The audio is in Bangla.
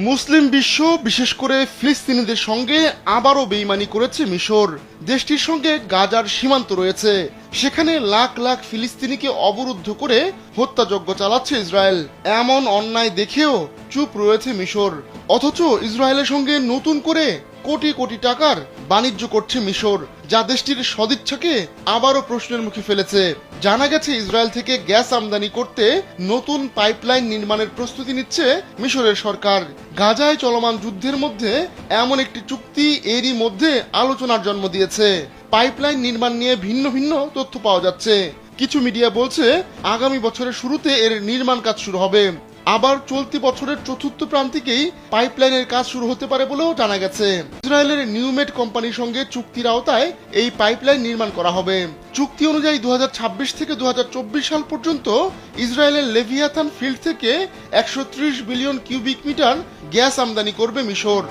মুসলিম বিশ্ব বিশেষ করে ফিলিস্তিনিদের সঙ্গে আবারও বেইমানি করেছে মিশর। দেশটির সঙ্গে গাজার সীমান্ত রয়েছে, সেখানে লাখ লাখ ফিলিস্তিনিকে অবরুদ্ধ করে হত্যাযজ্ঞ চালাচ্ছে ইসরায়েল। এমন অন্যায় দেখেও চুপ রয়েছে মিশর, অথচ ইসরায়েলের সঙ্গে নতুন করে কোটি কোটি টাকার বাণিজ্য করছে মিশর, যা দেশটির সদিচ্ছাকে আবারও প্রশ্নের মুখে ফেলেছে। জানা গেছে ইসরায়েল থেকে গ্যাস আমদানি করতে নতুন পাইপলাইন নির্মাণের প্রস্তুতি নিচ্ছে মিশরের সরকার। গাজায় চলমান যুদ্ধের মধ্যে এমন একটি চুক্তি এরই মধ্যে আলোচনার জন্ম দিয়েছে। পাইপলাইন নির্মাণ নিয়ে ভিন্ন ভিন্ন তথ্য পাওয়া যাচ্ছে। কিছু মিডিয়া বলছে আগামী বছরের শুরুতে এর নির্মাণ কাজ শুরু হবে, আবার চলতি বছরের চতুর্থ প্রান্তিকেই পাইপলাইনের কাজ শুরু হতে পারে বলেও জানা গেছে। ইসরায়েলের নিউমেড কোম্পানির সঙ্গে চুক্তির আওতায় এই পাইপলাইন নির্মাণ করা হবে। চুক্তি অনুযায়ী 2026 থেকে 2024 সাল পর্যন্ত ইসরায়েলের লেভিয়াথান ফিল্ড থেকে 130 বিলিয়ন কিউবিক মিটার গ্যাস আমদানি করবে মিশর।